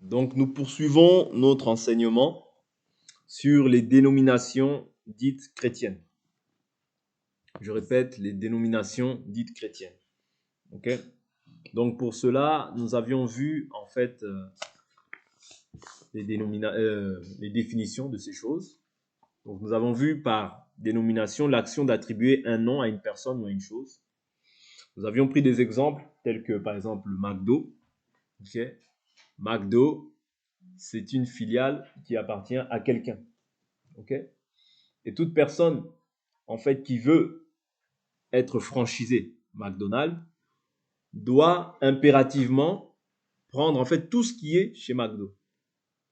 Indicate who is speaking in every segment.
Speaker 1: Donc, nous poursuivons notre enseignement sur les dénominations dites chrétiennes. Je répète, les dénominations dites chrétiennes. Ok? Donc, pour cela, nous avions vu en fait les définitions de ces choses. Donc, nous avons vu par dénomination l'action d'attribuer un nom à une personne ou à une chose. Nous avions pris des exemples tels que, par exemple, le McDo. Ok? McDo, c'est une filiale qui appartient à quelqu'un. Ok? Et toute personne, en fait, qui veut être franchisée McDonald's doit impérativement prendre, en fait, tout ce qui est chez McDo.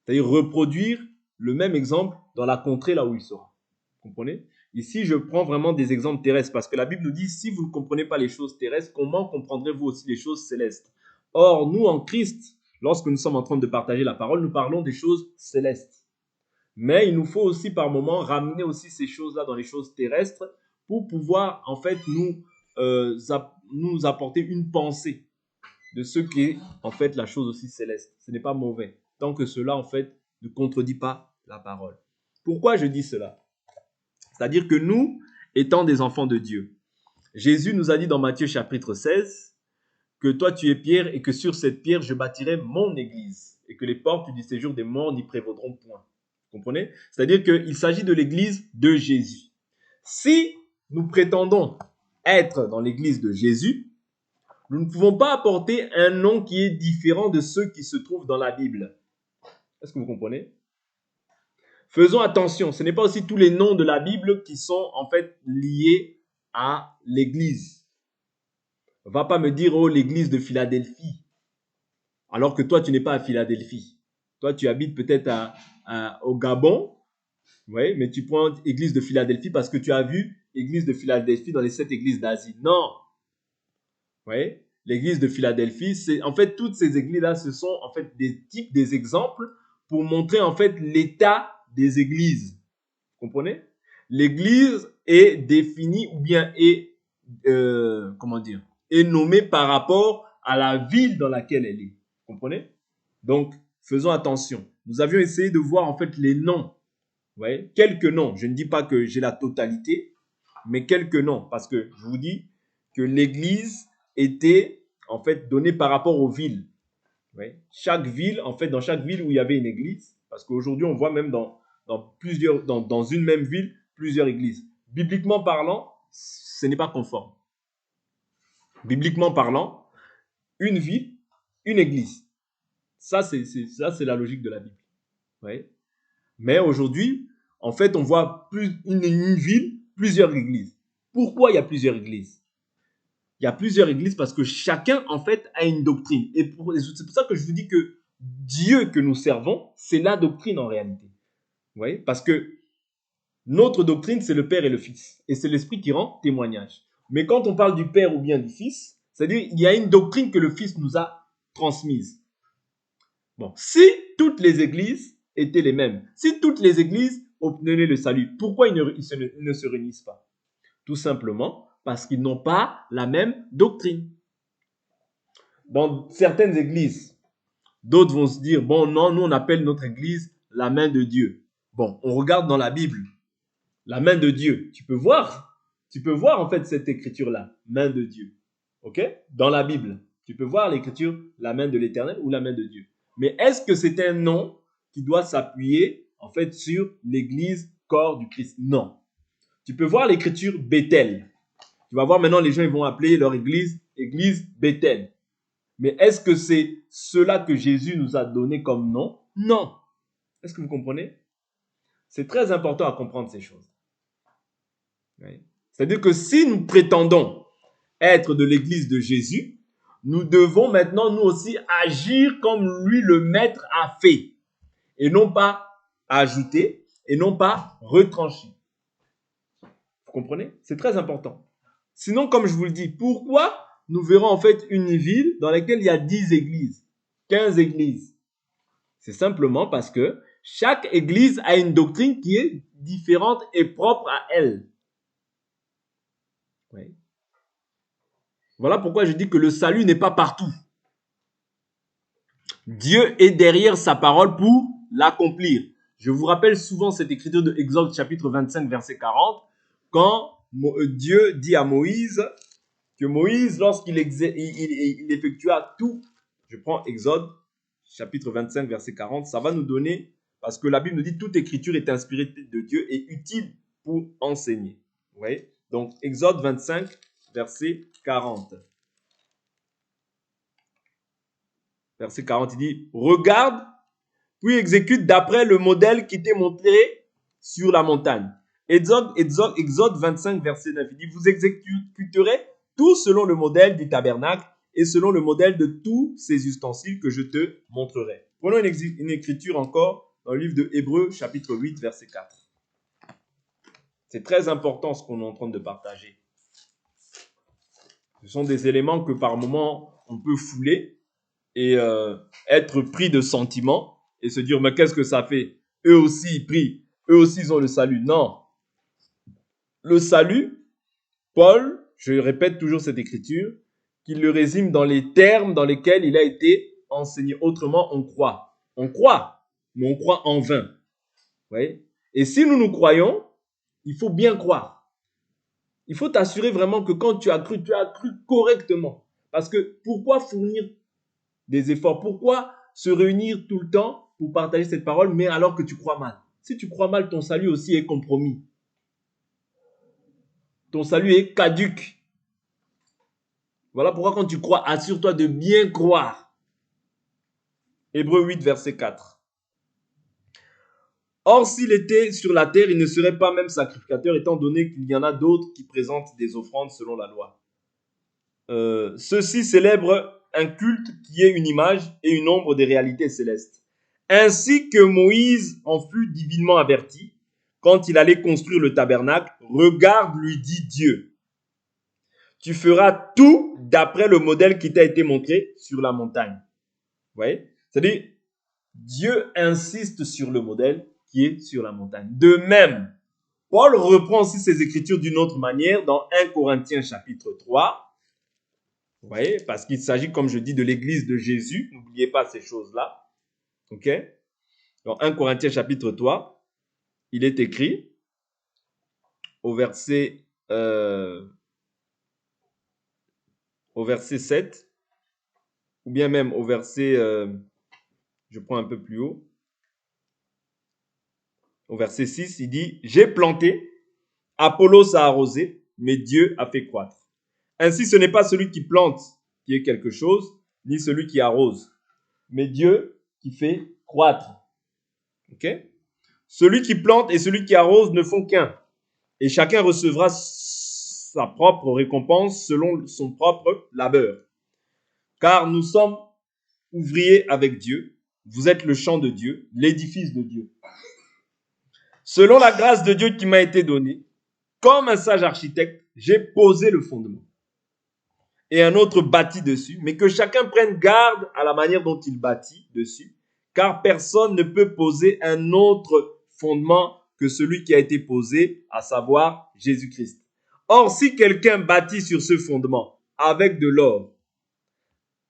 Speaker 1: C'est-à-dire reproduire le même exemple dans la contrée là où il sera. Vous comprenez? Ici, je prends vraiment des exemples terrestres parce que la Bible nous dit, si vous ne comprenez pas les choses terrestres, comment comprendrez-vous aussi les choses célestes? Or, nous, en Christ, lorsque nous sommes en train de partager la parole, nous parlons des choses célestes. Mais il nous faut aussi par moment ramener aussi ces choses-là dans les choses terrestres pour pouvoir en fait nous apporter une pensée de ce qu'est en fait la chose aussi céleste. Ce n'est pas mauvais tant que cela en fait ne contredit pas la parole. Pourquoi je dis cela? C'est-à-dire que nous, étant des enfants de Dieu, Jésus nous a dit dans Matthieu chapitre 16 que toi tu es pierre et que sur cette pierre je bâtirai mon église et que les portes du séjour des morts n'y prévaudront point. Vous comprenez? C'est-à-dire qu'il s'agit de l'église de Jésus. Si nous prétendons être dans l'église de Jésus, nous ne pouvons pas apporter un nom qui est différent de ceux qui se trouvent dans la Bible. Est-ce que vous comprenez? Faisons attention, ce n'est pas aussi tous les noms de la Bible qui sont en fait liés à l'église. On ne va pas me dire, oh, l'église de Philadelphie, alors que toi, tu n'es pas à Philadelphie. Toi, tu habites peut-être au Gabon, oui, mais tu prends l'église de Philadelphie parce que tu as vu l'église de Philadelphie dans les 7 églises d'Asie. Non. Oui, l'église de Philadelphie, c'est en fait toutes ces églises-là, ce sont en fait des types, des exemples pour montrer en fait l'état des églises. Vous comprenez? L'église est définie ou bien est comment dire, est nommée par rapport à la ville dans laquelle elle est. Vous comprenez? Donc, faisons attention. Nous avions essayé de voir en fait les noms. Ouais, quelques noms. Je ne dis pas que j'ai la totalité, mais quelques noms. Parce que je vous dis que l'église était en fait donnée par rapport aux villes. Ouais. Chaque ville, en fait, dans chaque ville où il y avait une église, parce qu'aujourd'hui, on voit même dans une même ville, plusieurs églises. Bibliquement parlant, ce n'est pas conforme. Bibliquement parlant, une ville, une église. Ça, c'est la logique de la Bible. Ouais. Mais aujourd'hui, en fait, on voit une ville, plusieurs églises. Pourquoi il y a plusieurs églises? Il y a plusieurs églises parce que chacun, en fait, a une doctrine. Et c'est pour ça que je vous dis que Dieu que nous servons, c'est la doctrine en réalité. Vous voyez? Parce que notre doctrine, c'est le Père et le Fils. Et c'est l'Esprit qui rend témoignage. Mais quand on parle du Père ou bien du Fils, c'est-à-dire il y a une doctrine que le Fils nous a transmise. Bon, si toutes les églises étaient les mêmes, si toutes les églises obtenaient le salut, pourquoi ils ne se réunissent pas? Tout simplement parce qu'ils n'ont pas la même doctrine. Dans certaines églises, d'autres vont se dire, bon, non, nous on appelle notre église la main de Dieu. Bon, on regarde dans la Bible, la main de Dieu. Tu peux voir en fait cette écriture-là, main de Dieu. Ok? Dans la Bible, tu peux voir l'écriture, la main de l'Éternel ou la main de Dieu. Mais est-ce que c'est un nom qui doit s'appuyer en fait sur l'église corps du Christ? Non. Tu peux voir l'écriture Bethel. Tu vas voir maintenant les gens ils vont appeler leur église Bethel. Mais est-ce que c'est cela que Jésus nous a donné comme nom? Non. Est-ce que vous comprenez? C'est très important à comprendre ces choses. Oui. C'est-à-dire que si nous prétendons être de l'église de Jésus, nous devons maintenant nous aussi agir comme lui le maître a fait. Et non pas ajouter, et non pas retrancher. Vous comprenez? C'est très important. Sinon, comme je vous le dis, pourquoi nous verrons en fait une ville dans laquelle il y a 10 églises, 15 églises? C'est simplement parce que chaque église a une doctrine qui est différente et propre à elle. Oui. Voilà pourquoi je dis que le salut n'est pas partout. Dieu est derrière sa parole pour l'accomplir. Je vous rappelle souvent cette écriture de Exode chapitre 25 verset 40, quand Dieu dit à Moïse que Moïse, lorsqu'il il effectua tout, je prends Exode chapitre 25 verset 40, ça va nous donner, parce que la Bible nous dit toute écriture est inspirée de Dieu et utile pour enseigner. Vous voyez? Donc Exode 25 verset 40. Verset 40, il dit, regarde, puis exécute d'après le modèle qui t'est montré sur la montagne. Exode 25, verset 9, il dit, vous exécuterez tout selon le modèle du tabernacle et selon le modèle de tous ces ustensiles que je te montrerai. Prenons une écriture encore dans le livre de Hébreux, chapitre 8, verset 4. C'est très important ce qu'on est en train de partager. Ce sont des éléments que par moments on peut fouler et être pris de sentiments et se dire, mais qu'est-ce que ça fait? Eux aussi, ils prient. Eux aussi, ils ont le salut. Non. Le salut, Paul, je répète toujours cette écriture, qu'il le résume dans les termes dans lesquels il a été enseigné. Autrement, on croit. On croit, mais on croit en vain. Vous voyez? Et si nous croyons, il faut bien croire. Il faut t'assurer vraiment que quand tu as cru correctement. Parce que pourquoi fournir des efforts? Pourquoi se réunir tout le temps pour partager cette parole, mais alors que tu crois mal? Si tu crois mal, ton salut aussi est compromis. Ton salut est caduc. Voilà pourquoi quand tu crois, assure-toi de bien croire. Hébreux 8, verset 4. Or, s'il était sur la terre, il ne serait pas même sacrificateur, étant donné qu'il y en a d'autres qui présentent des offrandes selon la loi. Ceux-ci célèbrent un culte qui est une image et une ombre des réalités célestes. Ainsi que Moïse en fut divinement averti, quand il allait construire le tabernacle, regarde, lui dit Dieu. Tu feras tout d'après le modèle qui t'a été montré sur la montagne. Vous voyez? C'est-à-dire, Dieu insiste sur le modèle qui est sur la montagne. De même, Paul reprend aussi ses écritures d'une autre manière dans 1 Corinthiens chapitre 3. Vous voyez? Parce qu'il s'agit, comme je dis, de l'église de Jésus. N'oubliez pas ces choses-là. OK? Dans 1 Corinthiens chapitre 3, il est écrit au verset 7, ou bien même au verset, je prends un peu plus haut, au verset 6, il dit, j'ai planté, Apollos a arrosé, mais Dieu a fait croître. Ainsi, ce n'est pas celui qui plante qui est quelque chose, ni celui qui arrose, mais Dieu qui fait croître. OK? Celui qui plante et celui qui arrose ne font qu'un, et chacun recevra sa propre récompense selon son propre labeur. Car nous sommes ouvriers avec Dieu, vous êtes le champ de Dieu, l'édifice de Dieu. Selon la grâce de Dieu qui m'a été donnée, comme un sage architecte, j'ai posé le fondement et un autre bâtit dessus, mais que chacun prenne garde à la manière dont il bâtit dessus, car personne ne peut poser un autre fondement que celui qui a été posé, à savoir Jésus-Christ. Or, si quelqu'un bâtit sur ce fondement avec de l'or,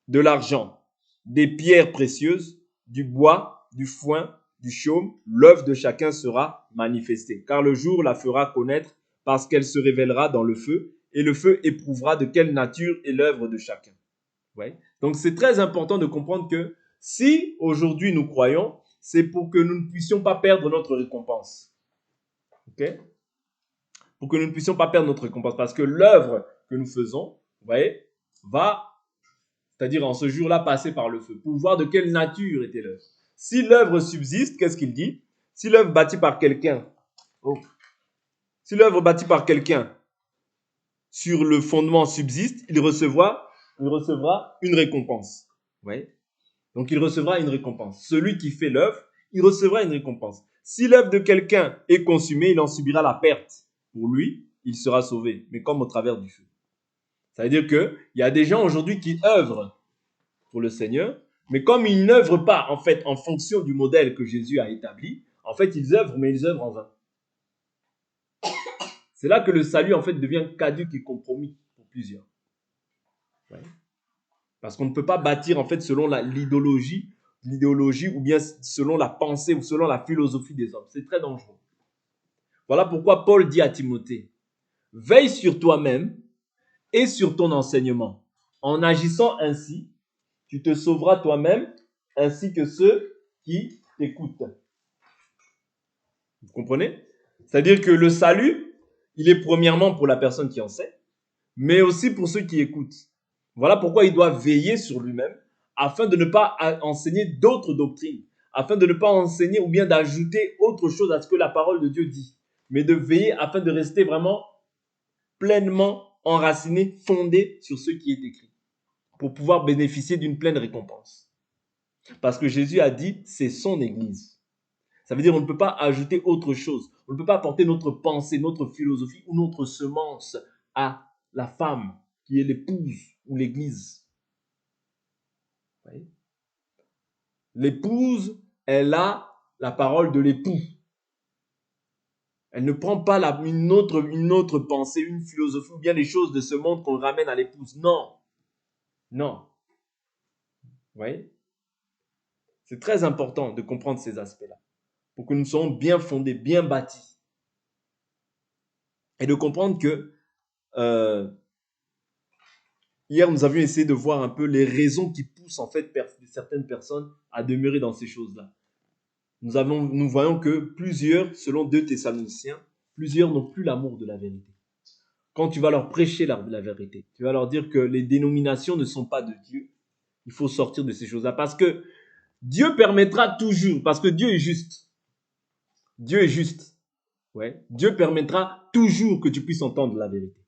Speaker 1: de l'argent, des pierres précieuses, du bois, du foin, du chaume, l'œuvre de chacun sera manifestée, car le jour la fera connaître parce qu'elle se révélera dans le feu, et le feu éprouvera de quelle nature est l'œuvre de chacun. Ouais. Donc c'est très important de comprendre que si aujourd'hui nous croyons, c'est pour que nous ne puissions pas perdre notre récompense. Okay? Pour que nous ne puissions pas perdre notre récompense, parce que l'œuvre que nous faisons, vous voyez, va, c'est-à-dire en ce jour-là, passer par le feu, pour voir de quelle nature était l'œuvre. Si l'œuvre subsiste, qu'est-ce qu'il dit? Si l'œuvre bâtie par quelqu'un, si l'œuvre bâtie par quelqu'un sur le fondement subsiste, il recevra une récompense. Ouais. Donc il recevra une récompense. Celui qui fait l'œuvre, il recevra une récompense. Si l'œuvre de quelqu'un est consumée, il en subira la perte. Pour lui, il sera sauvé, mais comme au travers du feu. Ça veut dire qu'il y a des gens aujourd'hui qui œuvrent pour le Seigneur, mais comme ils n'œuvrent pas en fait en fonction du modèle que Jésus a établi, en fait ils œuvrent, mais ils œuvrent en vain. C'est là que le salut en fait devient caduc et compromis pour plusieurs. Ouais. Parce qu'on ne peut pas bâtir en fait selon l'idéologie l'idéologie ou bien selon la pensée ou selon la philosophie des hommes. C'est très dangereux. Voilà pourquoi Paul dit à Timothée, veille sur toi-même et sur ton enseignement. En agissant ainsi, tu te sauveras toi-même ainsi que ceux qui t'écoutent. Vous comprenez? C'est-à-dire que le salut, il est premièrement pour la personne qui enseigne, mais aussi pour ceux qui écoutent. Voilà pourquoi il doit veiller sur lui-même afin de ne pas enseigner d'autres doctrines, afin de ne pas enseigner ou bien d'ajouter autre chose à ce que la parole de Dieu dit, mais de veiller afin de rester vraiment pleinement enraciné, fondé sur ce qui est écrit, pour pouvoir bénéficier d'une pleine récompense. Parce que Jésus a dit, c'est son Église. Ça veut dire qu'on ne peut pas ajouter autre chose. On ne peut pas apporter notre pensée, notre philosophie ou notre semence à la femme qui est l'épouse ou l'Église. L'épouse, elle a la parole de l'époux. Elle ne prend pas une autre pensée, une philosophie ou bien les choses de ce monde qu'on ramène à l'épouse. Non. Non. Vous voyez? C'est très important de comprendre ces aspects-là pour que nous soyons bien fondés, bien bâtis. Et de comprendre que hier, nous avions essayé de voir un peu les raisons qui poussent en fait certaines personnes à demeurer dans ces choses-là. Nous voyons que plusieurs, selon 2 Thessaloniciens, plusieurs n'ont plus l'amour de la vérité. Quand tu vas leur prêcher la vérité, tu vas leur dire que les dénominations ne sont pas de Dieu, il faut sortir de ces choses-là. Parce que Dieu permettra toujours, parce que Dieu est juste. Dieu est juste. Ouais. Dieu permettra toujours que tu puisses entendre la vérité.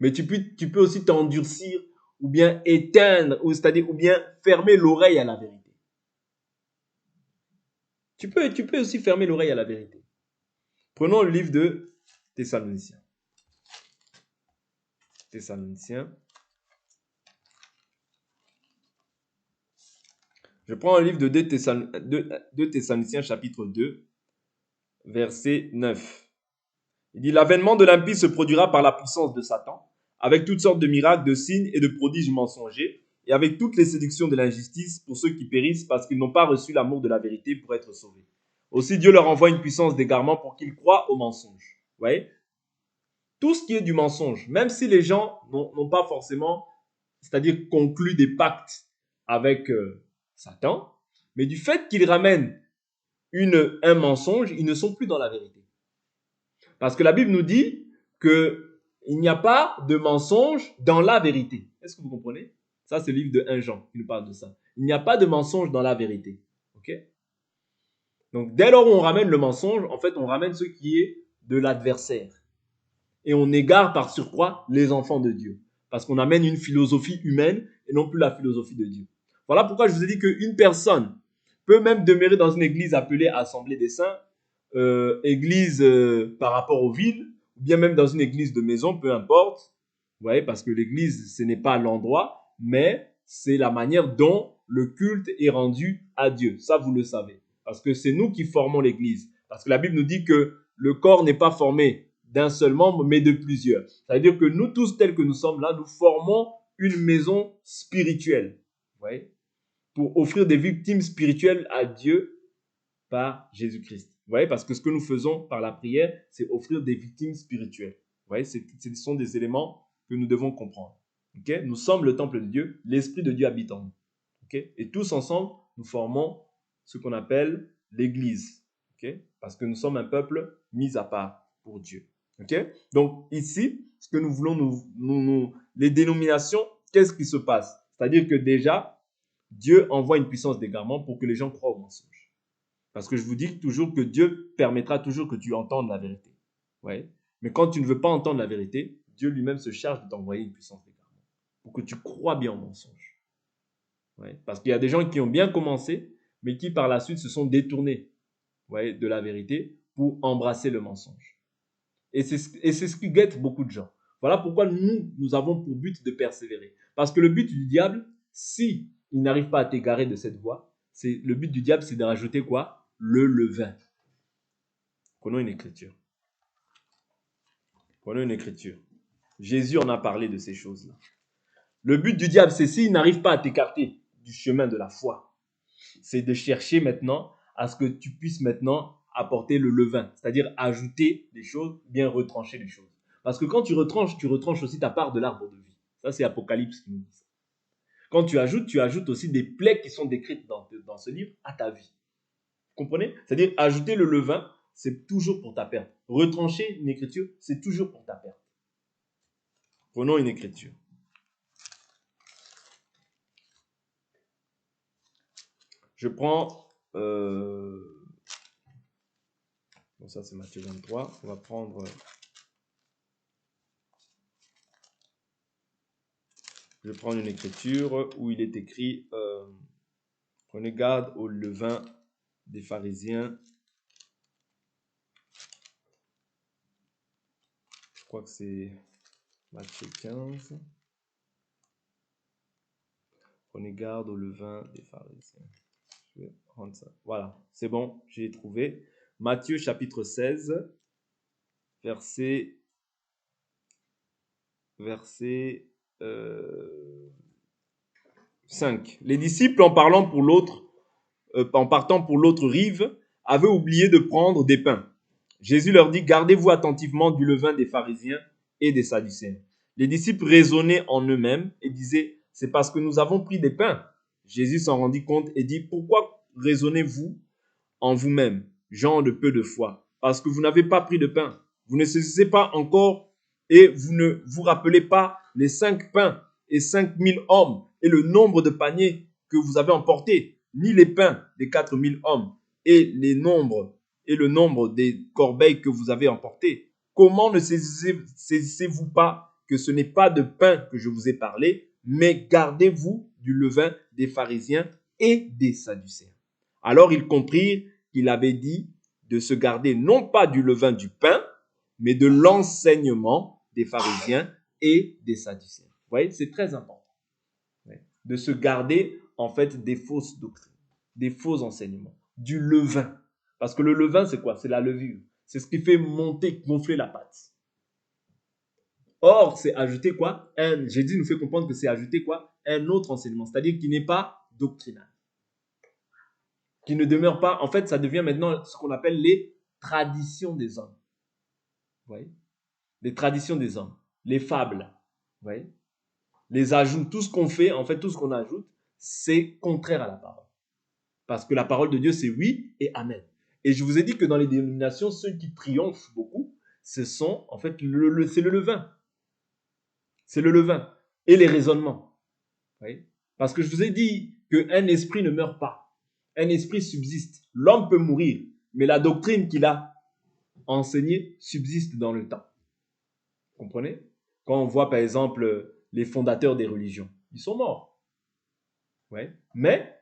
Speaker 1: Mais tu peux aussi t'endurcir ou bien éteindre, c'est-à-dire ou bien fermer l'oreille à la vérité. Tu peux aussi fermer l'oreille à la vérité. Prenons le livre de Thessaloniciens. Thessaloniciens. Je prends le livre de 2 Thessaloniciens chapitre 2, verset 9. Il dit, l'avènement de l'impie se produira par la puissance de Satan, avec toutes sortes de miracles, de signes et de prodiges mensongers, et avec toutes les séductions de l'injustice pour ceux qui périssent parce qu'ils n'ont pas reçu l'amour de la vérité pour être sauvés. Aussi, Dieu leur envoie une puissance d'égarement pour qu'ils croient au mensonge. Vous voyez? Tout ce qui est du mensonge, même si les gens n'ont pas forcément, c'est-à-dire conclu des pactes avec Satan, mais du fait qu'ils ramènent un mensonge, ils ne sont plus dans la vérité. Parce que la Bible nous dit qu'il n'y a pas de mensonge dans la vérité. Est-ce que vous comprenez? Ça, c'est le livre de 1 Jean qui nous parle de ça. Il n'y a pas de mensonge dans la vérité. Ok? Donc, dès lors où on ramène le mensonge, en fait, on ramène ce qui est de l'adversaire. Et on égare par surcroît les enfants de Dieu. Parce qu'on amène une philosophie humaine et non plus la philosophie de Dieu. Voilà pourquoi je vous ai dit qu'une personne peut même demeurer dans une église appelée Assemblée des Saints, église par rapport aux villes, ou bien même dans une église de maison, peu importe. Vous voyez, parce que l'église, ce n'est pas l'endroit, mais c'est la manière dont le culte est rendu à Dieu. Ça, vous le savez. Parce que c'est nous qui formons l'église. Parce que la Bible nous dit que le corps n'est pas formé d'un seul membre, mais de plusieurs. Ça veut dire que nous tous, tels que nous sommes là, nous formons une maison spirituelle. Vous voyez? Pour offrir des victimes spirituelles à Dieu par Jésus-Christ. Vous voyez, parce que ce que nous faisons par la prière, c'est offrir des victimes spirituelles. Vous voyez, ce sont des éléments que nous devons comprendre. Okay? Nous sommes le temple de Dieu, l'Esprit de Dieu habite en nous. Okay? Et tous ensemble, nous formons ce qu'on appelle l'Église. Okay? Parce que nous sommes un peuple mis à part pour Dieu. Okay? Donc ici, ce que nous voulons, les dénominations, qu'est-ce qui se passe? C'est-à-dire que déjà, Dieu envoie une puissance d'égarement pour que les gens croient au mensonge. Parce que je vous dis toujours que Dieu permettra toujours que tu entendes la vérité. Ouais. Mais quand tu ne veux pas entendre la vérité, Dieu lui-même se charge de t'envoyer une puissance d'égarement pour que tu crois bien au mensonge. Ouais. Parce qu'il y a des gens qui ont bien commencé, mais qui par la suite se sont détournés de la vérité pour embrasser le mensonge. Et c'est ce qui guette beaucoup de gens. Voilà pourquoi nous avons pour but de persévérer. Parce que le but du diable, si il n'arrive pas à t'égarer de cette voie, le but du diable, c'est de rajouter quoi? Le levain. Prenons une écriture. Prenons une écriture. Jésus en a parlé de ces choses-là. Le but du diable, c'est s'il n'arrive pas à t'écarter du chemin de la foi. C'est de chercher maintenant à ce que tu puisses maintenant apporter le levain, c'est-à-dire ajouter des choses, bien retrancher des choses. Parce que quand tu retranches aussi ta part de l'arbre de vie. Ça, c'est Apocalypse qui nous dit ça. Quand tu ajoutes aussi des plaies qui sont décrites dans ce livre à ta vie. Vous comprenez? C'est-à-dire ajouter le levain, c'est toujours pour ta perte. Retrancher une écriture, c'est toujours pour ta perte. Prenons une écriture. Je prends... Bon, ça, c'est Matthieu 23. On va prendre... Je vais prendre une écriture où il est écrit prenez garde au levain des pharisiens. Je crois que c'est Matthieu 15. Prenez garde au levain des pharisiens. Je vais prendre ça. Voilà, c'est bon, j'ai trouvé. Matthieu chapitre 16, verset 5. Les disciples, en partant pour l'autre rive, avaient oublié de prendre des pains. Jésus leur dit, gardez-vous attentivement du levain des pharisiens et des sadducéens. Les disciples raisonnaient en eux-mêmes et disaient, c'est parce que nous avons pris des pains. Jésus s'en rendit compte et dit, pourquoi raisonnez-vous en vous-même, gens de peu de foi, parce que vous n'avez pas pris de pain. Vous ne saisissez pas encore et vous ne vous rappelez pas les 5 pains et 5000 hommes et le nombre de paniers que vous avez emportés, ni les pains des 4000 hommes et le nombre des corbeilles que vous avez emportés. Comment ne saisissez-vous pas que ce n'est pas de pain que je vous ai parlé, mais gardez-vous du levain des pharisiens et des sadducéens. Alors ils comprirent qu'il avait dit de se garder non pas du levain du pain, mais de l'enseignement des pharisiens et des sadducéens. Vous voyez, c'est très important. De se garder, en fait, des fausses doctrines, des faux enseignements, du levain. Parce que le levain, c'est quoi? C'est la levure. C'est ce qui fait monter, gonfler la pâte. Or, c'est ajouter quoi? Jésus nous fait comprendre que c'est ajouter quoi? Un autre enseignement, c'est-à-dire qui n'est pas doctrinal. Qui ne demeure pas, en fait, ça devient maintenant ce qu'on appelle les traditions des hommes. Vous voyez? Les traditions des hommes, les fables. Vous voyez? Les ajouts, tout ce qu'on fait, en fait, tout ce qu'on ajoute, c'est contraire à la parole. Parce que la parole de Dieu, c'est oui et amen. Et je vous ai dit que dans les dénominations, ceux qui triomphent beaucoup, ce sont, en fait, c'est le levain. C'est le levain et les raisonnements. Vous voyez? Parce que je vous ai dit qu'un esprit ne meurt pas. Un esprit subsiste. L'homme peut mourir, mais la doctrine qu'il a enseignée subsiste dans le temps. Vous comprenez? Quand on voit, par exemple, les fondateurs des religions, ils sont morts. Ouais. Mais,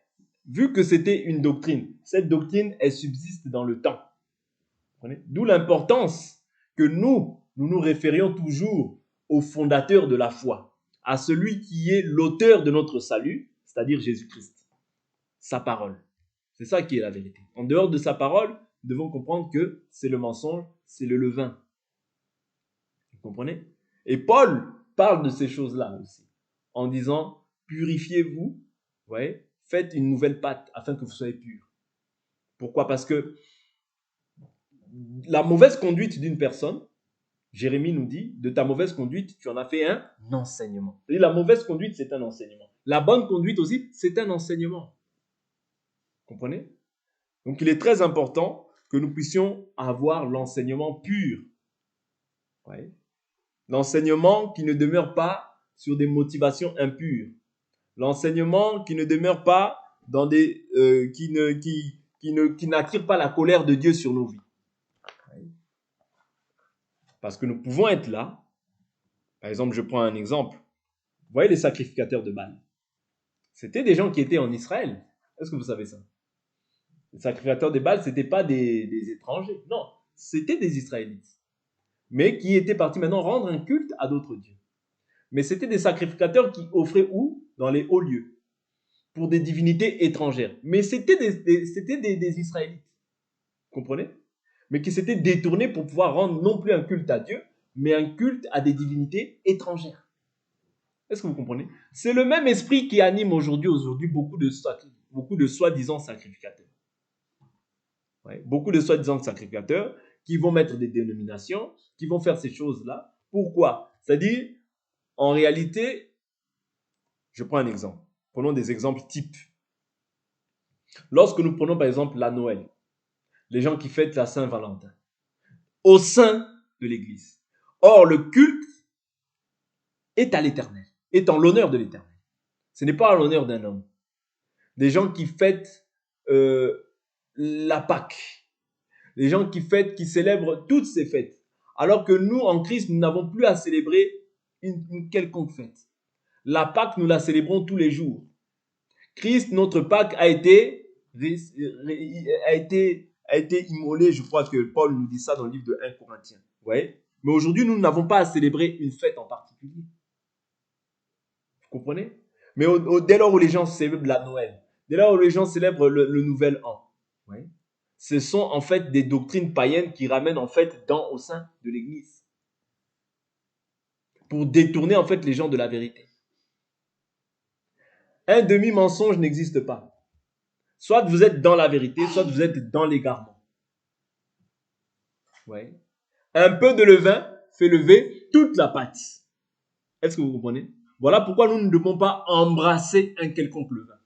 Speaker 1: vu que c'était une doctrine, cette doctrine, elle subsiste dans le temps. D'où l'importance que nous référions toujours au fondateur de la foi, à celui qui est l'auteur de notre salut, c'est-à-dire Jésus-Christ, sa parole. C'est ça qui est la vérité. En dehors de sa parole, nous devons comprendre que c'est le mensonge, c'est le levain. Vous comprenez? Et Paul parle de ces choses-là aussi, en disant, purifiez-vous, ouais, faites une nouvelle pâte afin que vous soyez purs. Pourquoi? Parce que la mauvaise conduite d'une personne, Jérémie nous dit, de ta mauvaise conduite, tu en as fait un enseignement. C'est-à-dire, la mauvaise conduite, c'est un enseignement. La bonne conduite aussi, c'est un enseignement. Vous comprenez? Donc, il est très important que nous puissions avoir l'enseignement pur. Ouais. L'enseignement qui ne demeure pas sur des motivations impures. L'enseignement qui ne demeure pas dans des qui n'attire pas la colère de Dieu sur nos vies. Parce que nous pouvons être là. Par exemple, je prends un exemple. Vous voyez les sacrificateurs de Baal. C'était des gens qui étaient en Israël. Est-ce que vous savez ça? Les sacrificateurs de Baal, ce n'étaient pas des étrangers. Non, c'était des Israélites. Mais qui étaient partis maintenant rendre un culte à d'autres dieux. Mais c'était des sacrificateurs qui offraient où? Dans les hauts lieux. Pour des divinités étrangères. Mais c'était des Israélites. Vous comprenez? Mais qui s'étaient détournés pour pouvoir rendre non plus un culte à Dieu, mais un culte à des divinités étrangères. Est-ce que vous comprenez? C'est le même esprit qui anime aujourd'hui beaucoup de soi-disant sacrificateurs. Ouais, beaucoup de soi-disant sacrificateurs qui vont mettre des dénominations, qui vont faire ces choses-là. Pourquoi? C'est-à-dire, en réalité, je prends un exemple. Prenons des exemples types. Lorsque nous prenons par exemple la Noël, les gens qui fêtent la Saint-Valentin, au sein de l'Église. Or, le culte est à l'Éternel, est en l'honneur de l'Éternel. Ce n'est pas en l'honneur d'un homme. Des gens qui fêtent la Pâque, des gens qui fêtent, qui célèbrent toutes ces fêtes, alors que nous, en Christ, nous n'avons plus à célébrer une quelconque fête. La Pâque, nous la célébrons tous les jours. Christ, notre Pâque, a été immolé. Je crois que Paul nous dit ça dans le livre de 1 Corinthiens. Ouais. Mais aujourd'hui, nous n'avons pas à célébrer une fête en particulier. Vous comprenez? Mais dès lors où les gens célèbrent la Noël, dès lors où les gens célèbrent le Nouvel An, ouais, ce sont en fait des doctrines païennes qui ramènent en fait au sein de l'Église pour détourner en fait les gens de la vérité. Un demi-mensonge n'existe pas. Soit vous êtes dans la vérité, soit vous êtes dans l'égarement. Ouais. Un peu de levain fait lever toute la pâte. Est-ce que vous comprenez? Voilà pourquoi nous ne devons pas embrasser un quelconque levain.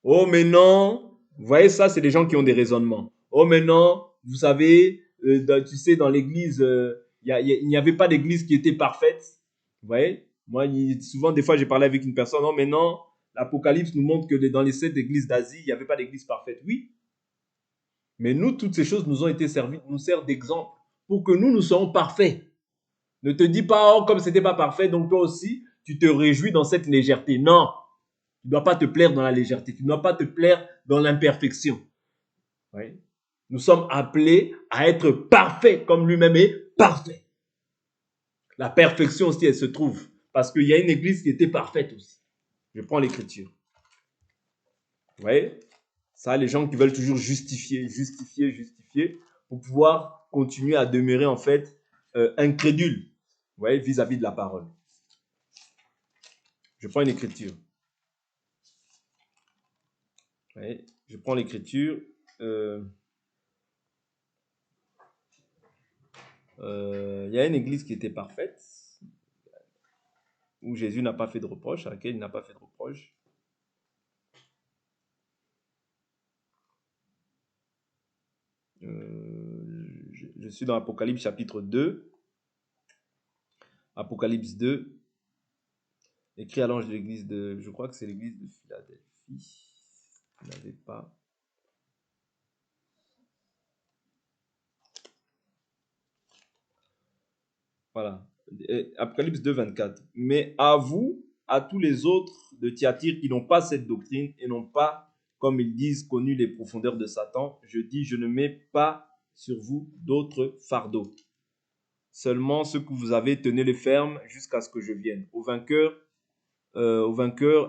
Speaker 1: Oh, mais non. Vous voyez, ça, c'est des gens qui ont des raisonnements. Oh, mais non, vous savez, tu sais, dans l'église, il n'y avait pas d'église qui était parfaite. Vous voyez? Moi, souvent, des fois, j'ai parlé avec une personne. Non, mais non, l'Apocalypse nous montre que dans les 7 églises d'Asie, il n'y avait pas d'église parfaite. Oui. Mais nous, toutes ces choses nous ont été servies, nous servent d'exemple pour que nous soyons parfaits. Ne te dis pas, oh, comme c'était pas parfait, donc toi aussi, tu te réjouis dans cette légèreté. Non. Tu ne dois pas te plaire dans la légèreté. Tu ne dois pas te plaire dans l'imperfection. Oui. Nous sommes appelés à être parfaits comme lui-même est parfait. La perfection aussi, elle se trouve. Parce qu'il y a une église qui était parfaite aussi. Je prends l'écriture. Vous voyez? Ça, les gens qui veulent toujours justifier pour pouvoir continuer à demeurer en fait incrédules. Vous voyez, vis-à-vis de la parole. Je prends une écriture. Vous voyez? Je prends l'écriture. Il y a une église qui était parfaite, où Jésus n'a pas fait de reproche, à laquelle il n'a pas fait de reproche. Je suis dans Apocalypse chapitre 2. Apocalypse 2, écrit à l'ange de l'église de... Je crois que c'est l'église de Philadelphie. Il n'avait pas... Voilà. Apocalypse 2, 24. Mais à vous, à tous les autres de Thyatire qui n'ont pas cette doctrine et n'ont pas, comme ils disent, connu les profondeurs de Satan, je dis, je ne mets pas sur vous d'autres fardeaux. Seulement ce que vous avez, tenez-les fermes jusqu'à ce que je vienne. Au vainqueur,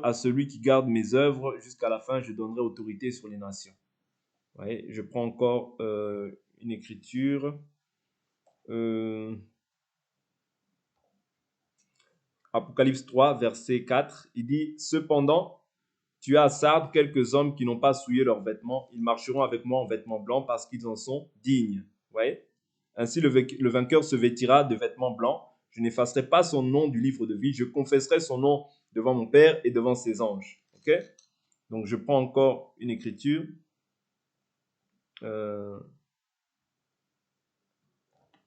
Speaker 1: à celui qui garde mes œuvres, jusqu'à la fin, je donnerai autorité sur les nations. Ouais, je prends encore une écriture. Apocalypse 3, verset 4, il dit « Cependant, tu as à Sardes quelques hommes qui n'ont pas souillé leurs vêtements. Ils marcheront avec moi en vêtements blancs parce qu'ils en sont dignes. » Ouais. Ainsi, le vainqueur se vêtira de vêtements blancs. Je n'effacerai pas son nom du livre de vie. Je confesserai son nom devant mon Père et devant ses anges. Ok? Donc, je prends encore une écriture.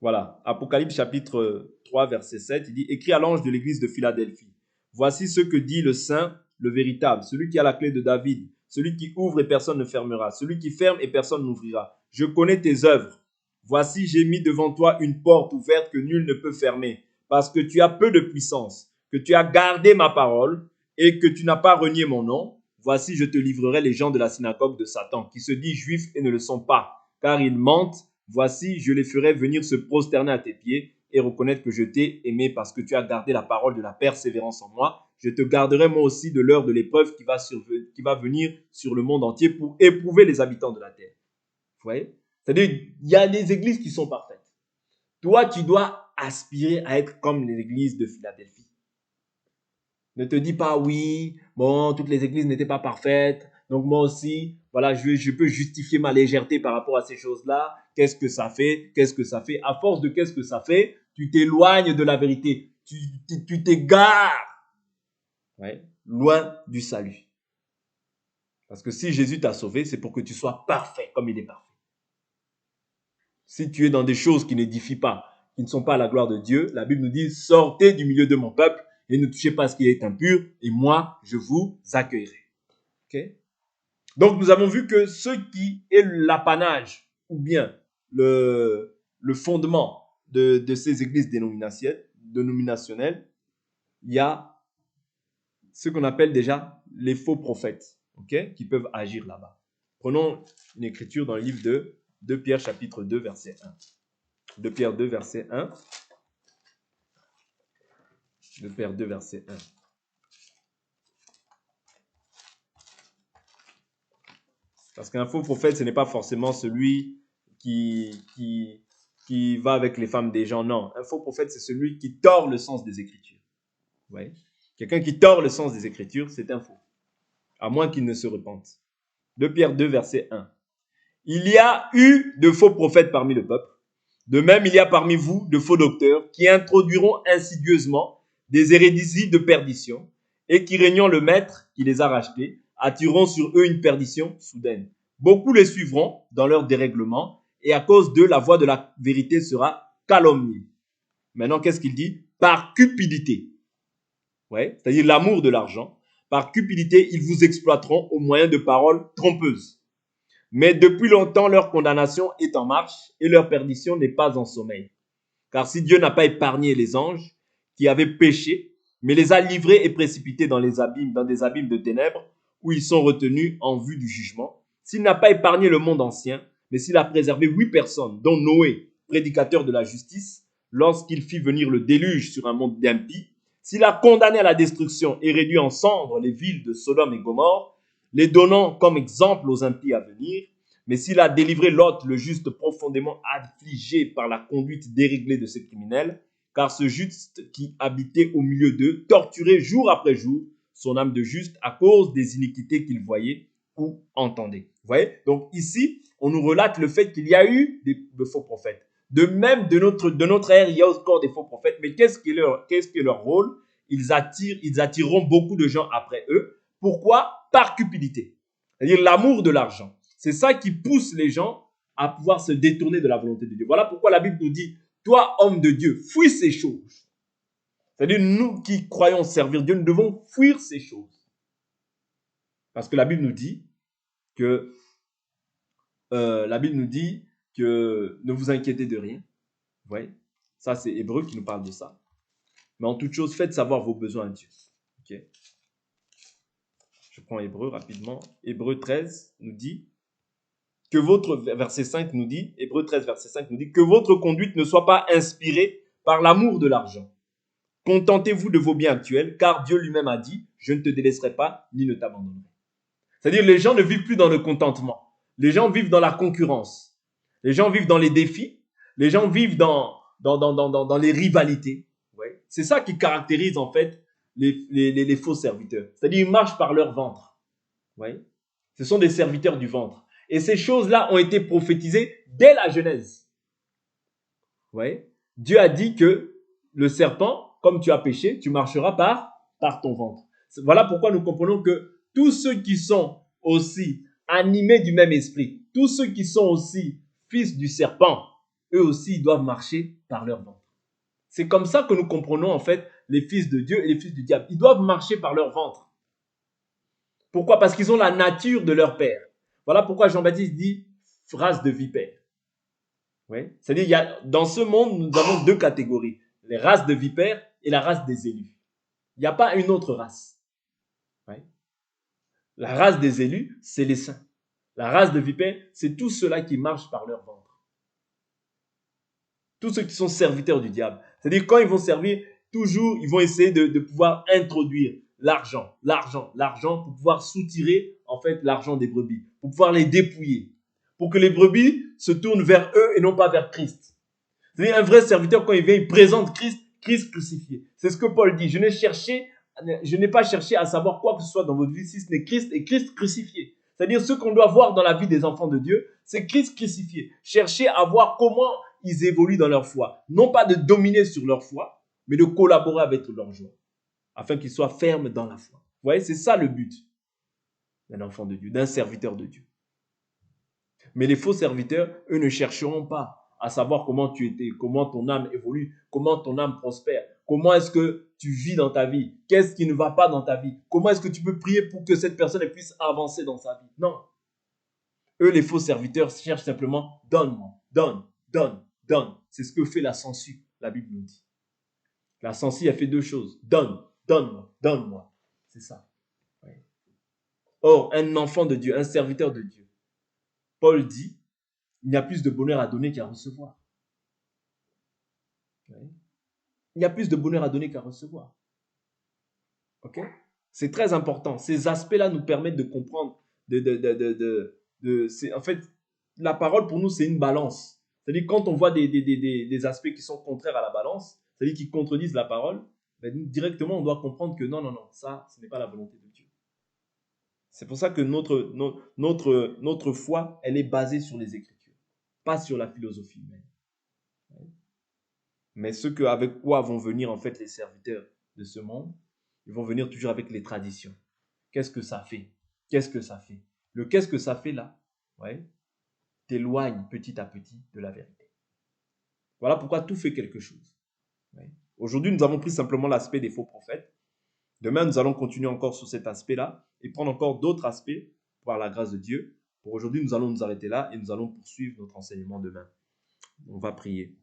Speaker 1: Voilà. Apocalypse chapitre 3, verset 7. Il dit « Écris à l'ange de l'église de Philadelphie. Voici ce que dit le Saint, le véritable, celui qui a la clé de David, celui qui ouvre et personne ne fermera, celui qui ferme et personne n'ouvrira. Je connais tes œuvres. Voici, j'ai mis devant toi une porte ouverte que nul ne peut fermer, parce que tu as peu de puissance, que tu as gardé ma parole et que tu n'as pas renié mon nom. Voici, je te livrerai les gens de la synagogue de Satan, qui se disent juifs et ne le sont pas, car ils mentent. Voici, je les ferai venir se prosterner à tes pieds et reconnaître que je t'ai aimé parce que tu as gardé la parole de la persévérance en moi. Je te garderai moi aussi de l'heure de l'épreuve qui va venir sur le monde entier pour éprouver les habitants de la terre. Vous voyez? C'est-à-dire, il y a des églises qui sont parfaites. Toi, tu dois aspirer à être comme l'église de Philadelphie. Ne te dis pas, oui, bon, toutes les églises n'étaient pas parfaites, donc moi aussi, voilà, je peux justifier ma légèreté par rapport à ces choses-là. Qu'est-ce que ça fait? Qu'est-ce que ça fait? À force de qu'est-ce que ça fait, tu t'éloignes de la vérité. Tu t'égares, ouais, loin du salut. Parce que si Jésus t'a sauvé, c'est pour que tu sois parfait comme il est parfait. Si tu es dans des choses qui n'édifient pas, qui ne sont pas à la gloire de Dieu, la Bible nous dit, sortez du milieu de mon peuple et ne touchez pas à ce qui est impur, et moi, je vous accueillerai. Okay? Donc, nous avons vu que ce qui est l'apanage, ou bien le fondement de ces églises dénominationnelles, il y a ce qu'on appelle déjà les faux prophètes, okay, qui peuvent agir là-bas. Prenons une écriture dans le livre de 2 Pierre chapitre 2, verset 1. 2 Pierre 2, verset 1. 2 Pierre 2, verset 1. Parce qu'un faux prophète, ce n'est pas forcément celui qui va avec les femmes des gens. Non, un faux prophète, c'est celui qui tord le sens des Écritures. Ouais. Quelqu'un qui tord le sens des Écritures, c'est un faux. À moins qu'il ne se repente. 2 Pierre 2, verset 1. Il y a eu de faux prophètes parmi le peuple. De même, il y a parmi vous de faux docteurs qui introduiront insidieusement des hérésies de perdition et qui, régnant le maître qui les a rachetés, attireront sur eux une perdition soudaine. Beaucoup les suivront dans leur dérèglement et à cause d'eux, la voie de la vérité sera calomniée. Maintenant, qu'est-ce qu'il dit? Par cupidité. Ouais, c'est-à-dire l'amour de l'argent. Par cupidité, ils vous exploiteront au moyen de paroles trompeuses. Mais depuis longtemps, leur condamnation est en marche et leur perdition n'est pas en sommeil. Car si Dieu n'a pas épargné les anges qui avaient péché, mais les a livrés et précipités dans des abîmes de ténèbres, où ils sont retenus en vue du jugement, s'il n'a pas épargné le monde ancien, mais s'il a préservé 8 personnes, dont Noé, prédicateur de la justice, lorsqu'il fit venir le déluge sur un monde d'impies, s'il a condamné à la destruction et réduit en cendres les villes de Sodome et Gomorrhe, les donnant comme exemple aux impies à venir, mais s'il a délivré Lot, le juste, profondément affligé par la conduite déréglée de ces criminels, car ce juste qui habitait au milieu d'eux torturait jour après jour son âme de juste à cause des iniquités qu'il voyait ou entendait. Vous voyez? Donc ici, on nous relate le fait qu'il y a eu de faux prophètes. De même, de notre ère, il y a encore des faux prophètes, mais qu'est-ce qui est leur rôle? Ils attireront beaucoup de gens après eux. Pourquoi? Par cupidité. C'est-à-dire l'amour de l'argent. C'est ça qui pousse les gens à pouvoir se détourner de la volonté de Dieu. Voilà pourquoi la Bible nous dit, toi, homme de Dieu, fuis ces choses. C'est-à-dire, nous qui croyons servir Dieu, nous devons fuir ces choses. Parce que la Bible nous dit que ne vous inquiétez de rien. Vous voyez? Ça, c'est Hébreu qui nous parle de ça. Mais en toute chose, faites savoir vos besoins à Dieu. Okay? Je prends Hébreu rapidement. Hébreu 13 nous dit que verset 5 nous dit, Hébreu 13, verset 5 nous dit, que votre conduite ne soit pas inspirée par l'amour de l'argent. Contentez-vous de vos biens actuels, car Dieu lui-même a dit, je ne te délaisserai pas, ni ne t'abandonnerai. C'est-à-dire, les gens ne vivent plus dans le contentement. Les gens vivent dans la concurrence. Les gens vivent dans les défis. Les gens vivent dans les rivalités. Ouais. C'est ça qui caractérise, en fait, les faux serviteurs. C'est-à-dire, ils marchent par leur ventre. Ouais. Ce sont des serviteurs du ventre. Et ces choses-là ont été prophétisées dès la Genèse. Ouais. Dieu a dit que le serpent, comme tu as péché, tu marcheras par ton ventre. Voilà pourquoi nous comprenons que tous ceux qui sont aussi animés du même esprit, tous ceux qui sont aussi fils du serpent, eux aussi ils doivent marcher par leur ventre. C'est comme ça que nous comprenons en fait les fils de Dieu et les fils du diable. Ils doivent marcher par leur ventre. Pourquoi? Parce qu'ils ont la nature de leur père. Voilà pourquoi Jean-Baptiste dit race de vipères. Oui. C'est-à-dire, dans ce monde, nous avons deux catégories. Les races de vipères et la race des élus. Il n'y a pas une autre race. Oui. La race des élus, c'est les saints. La race de vipères, c'est tous ceux-là qui marchent par leur ventre. Tous ceux qui sont serviteurs du diable. C'est-à-dire, quand ils vont servir, toujours, ils vont essayer de pouvoir introduire l'argent pour pouvoir soutirer, en fait, l'argent des brebis, pour pouvoir les dépouiller, pour que les brebis se tournent vers eux et non pas vers Christ. C'est-à-dire un vrai serviteur, quand il vient, il présente Christ, Christ crucifié. C'est ce que Paul dit. Je n'ai pas cherché à savoir quoi que ce soit dans votre vie si ce n'est Christ et Christ crucifié. C'est-à-dire ce qu'on doit voir dans la vie des enfants de Dieu, c'est Christ crucifié. Chercher à voir comment ils évoluent dans leur foi. Non pas de dominer sur leur foi, mais de collaborer avec leur joie, afin qu'ils soient fermes dans la foi. Vous voyez, c'est ça le but d'un enfant de Dieu, d'un serviteur de Dieu. Mais les faux serviteurs, eux, ne chercheront pas à savoir comment tu étais, comment ton âme évolue, comment ton âme prospère, comment est-ce que tu vis dans ta vie, qu'est-ce qui ne va pas dans ta vie, comment est-ce que tu peux prier pour que cette personne puisse avancer dans sa vie. Non. Eux, les faux serviteurs, cherchent simplement donne-moi, donne, donne, donne. C'est ce que fait la sangsue, la Bible nous dit. La sangsue a fait deux choses. Donne, donne-moi, donne-moi. C'est ça. Ouais. Or, un enfant de Dieu, un serviteur de Dieu, Paul dit, il y a plus de bonheur à donner qu'à recevoir. Ouais. Il y a plus de bonheur à donner qu'à recevoir. Ok? C'est très important. Ces aspects-là nous permettent de comprendre. En fait, la parole pour nous, c'est une balance. C'est-à-dire quand on voit des aspects qui sont contraires à la balance, c'est-à-dire qui contredisent la parole, ben, directement on doit comprendre que non, ça, ce n'est pas la volonté de Dieu. C'est pour ça que notre foi, elle est basée sur les Écritures, pas sur la philosophie humaine. Mais avec quoi vont venir en fait les serviteurs de ce monde, ils vont venir toujours avec les traditions. Qu'est-ce que ça fait? Qu'est-ce que ça fait? Le qu'est-ce que ça fait là, ouais, t'éloigne petit à petit de la vérité. Voilà pourquoi tout fait quelque chose. Ouais. Aujourd'hui, nous avons pris simplement l'aspect des faux prophètes. Demain, nous allons continuer encore sur cet aspect-là et prendre encore d'autres aspects par la grâce de Dieu. Pour aujourd'hui, nous allons nous arrêter là et nous allons poursuivre notre enseignement demain. On va prier.